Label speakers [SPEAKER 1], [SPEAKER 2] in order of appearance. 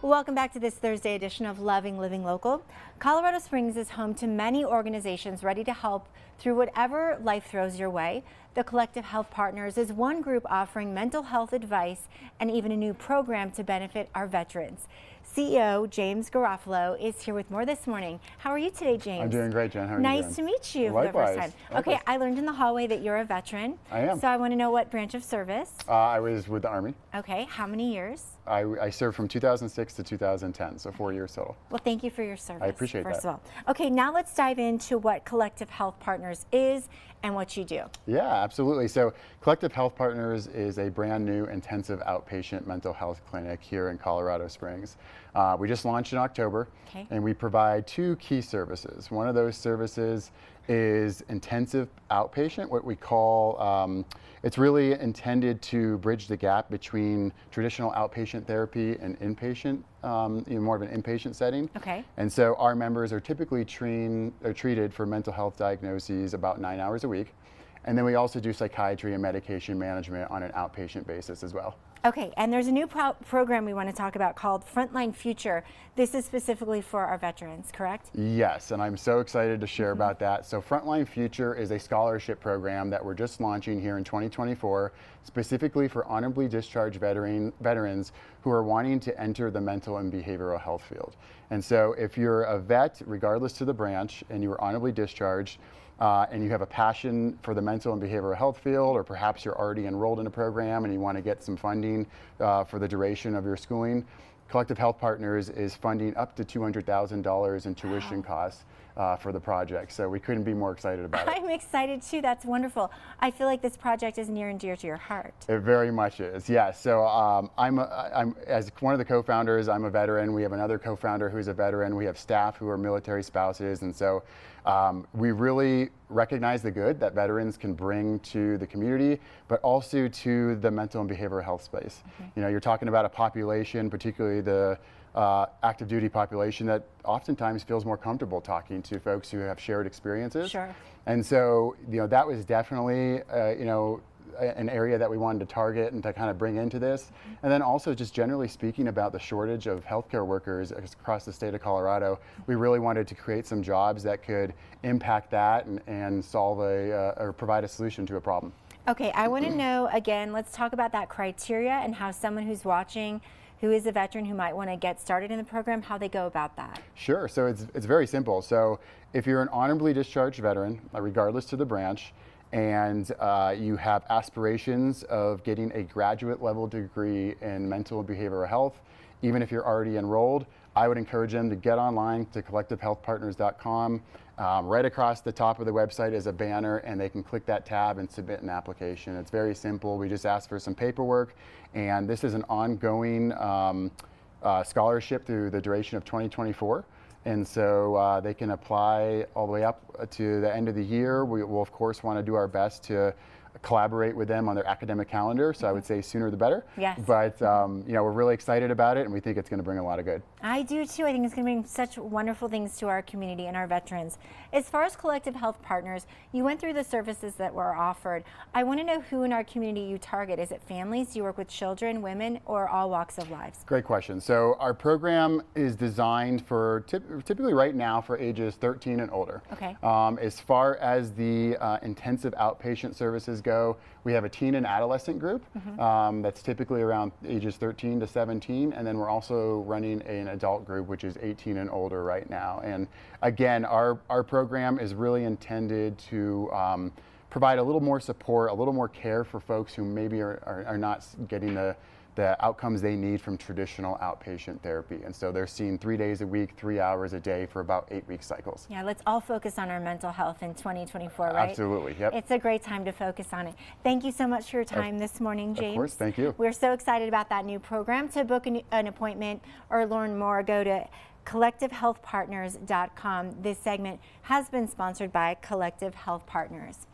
[SPEAKER 1] Welcome back to this Thursday edition of Loving Living Local. Colorado Springs is home to many organizations ready to help through whatever life throws your way. The Collective Health Partners is one group offering mental health advice and even a new program to benefit our veterans. CEO James Garofalo is here with more this morning. How are you today, James?
[SPEAKER 2] I'm doing great, Jen. How are you doing?
[SPEAKER 1] Nice to meet you
[SPEAKER 2] Likewise.
[SPEAKER 1] for the first time.
[SPEAKER 2] Likewise.
[SPEAKER 1] Okay, I learned in the hallway that you're a veteran.
[SPEAKER 2] I am.
[SPEAKER 1] So I want to know what branch of service.
[SPEAKER 2] I was with the Army.
[SPEAKER 1] Okay, how many years?
[SPEAKER 2] I served from 2006 to 2010, so 4 years total.
[SPEAKER 1] Well, thank you for your service.
[SPEAKER 2] I appreciate
[SPEAKER 1] first
[SPEAKER 2] that.
[SPEAKER 1] of all. Okay, now let's dive into what Collective Health Partners is and what you do.
[SPEAKER 2] Yeah, absolutely. So Collective Health Partners is a brand new intensive outpatient mental health clinic here in Colorado Springs. We just launched in October, and we provide two key services. One of those services is intensive outpatient, what we call, it's really intended to bridge the gap between traditional outpatient therapy and inpatient, more of an inpatient setting.
[SPEAKER 1] Okay.
[SPEAKER 2] And so our members are typically treated for mental health diagnoses about 9 hours a week. And then we also do psychiatry and medication management on an outpatient basis as well.
[SPEAKER 1] Okay, and there's a new program we want to talk about called Frontline Future. This is specifically for our veterans, correct?
[SPEAKER 2] Yes, and I'm so excited to share about that. So Frontline Future is a scholarship program that we're just launching here in 2024, specifically for honorably discharged veterans who are wanting to enter the mental and behavioral health field. And so if you're a vet, regardless to the branch, and you were honorably discharged, and you have a passion for the mental and behavioral health field, or perhaps you're already enrolled in a program and you want to get some funding for the duration of your schooling, Collective Health Partners is funding up to $200,000 in tuition costs for the project. So we couldn't be more excited about it.
[SPEAKER 1] I'm excited too. That's wonderful. I feel like this project is near and dear to your heart.
[SPEAKER 2] It very much is, yes. So I'm as one of the co-founders, I'm a veteran. We have another co-founder who's a veteran. We have staff who are military spouses. And so we really recognize the good that veterans can bring to the community, but also to the mental and behavioral health space. You know, you're talking about a population, particularly the active duty population, that oftentimes feels more comfortable talking to folks who have shared experiences.
[SPEAKER 1] Sure.
[SPEAKER 2] And so, you know, that was definitely, you know, an area that we wanted to target and to kind of bring into this. And then also just generally speaking about the shortage of healthcare workers across the state of Colorado, we really wanted to create some jobs that could impact that and solve or provide a solution to a problem.
[SPEAKER 1] Okay, I want to know, again, let's talk about that criteria and how someone who's watching who is a veteran who might want to get started in the program, how they go about that.
[SPEAKER 2] Sure, so it's very simple. So if you're an honorably discharged veteran, regardless to the branch, and you have aspirations of getting a graduate level degree in mental and behavioral health, even if you're already enrolled, I would encourage them to get online to collectivehealthpartners.com. Right across the top of the website is a banner, and they can click that tab and submit an application. It's very simple. We just ask for some paperwork, and this is an ongoing scholarship through the duration of 2024. And so they can apply all the way up to the end of the year. We will, of course, want to do our best to collaborate with them on their academic calendar. So I would say sooner the better.
[SPEAKER 1] Yes.
[SPEAKER 2] But you know, we're really excited about it, and we think it's going to bring a lot of good.
[SPEAKER 1] I do too. I think it's going to bring such wonderful things to our community and our veterans. As far as Collective Health Partners, you went through the services that were offered. I want to know who in our community you target. Is it families? Do you work with children, women, or all walks of lives?
[SPEAKER 2] Great question. So our program is designed for typically right now for ages 13 and older.
[SPEAKER 1] Okay.
[SPEAKER 2] As far as the intensive outpatient services go, we have a teen and adolescent group that's typically around ages 13 to 17, and then we're also running an adult group which is 18 and older right now. And again, our program is really intended to provide a little more support, a little more care for folks who maybe are not getting the outcomes they need from traditional outpatient therapy. And so they're seen 3 days a week, 3 hours a day for about 8-week cycles.
[SPEAKER 1] Yeah, let's all focus on our mental health in 2024, right?
[SPEAKER 2] Absolutely, yep.
[SPEAKER 1] It's a great time to focus on it. Thank you so much for your time this morning, James.
[SPEAKER 2] Of course, thank you.
[SPEAKER 1] We're so excited about that new program. To book an appointment or learn more, go to collectivehealthpartners.com. This segment has been sponsored by Collective Health Partners.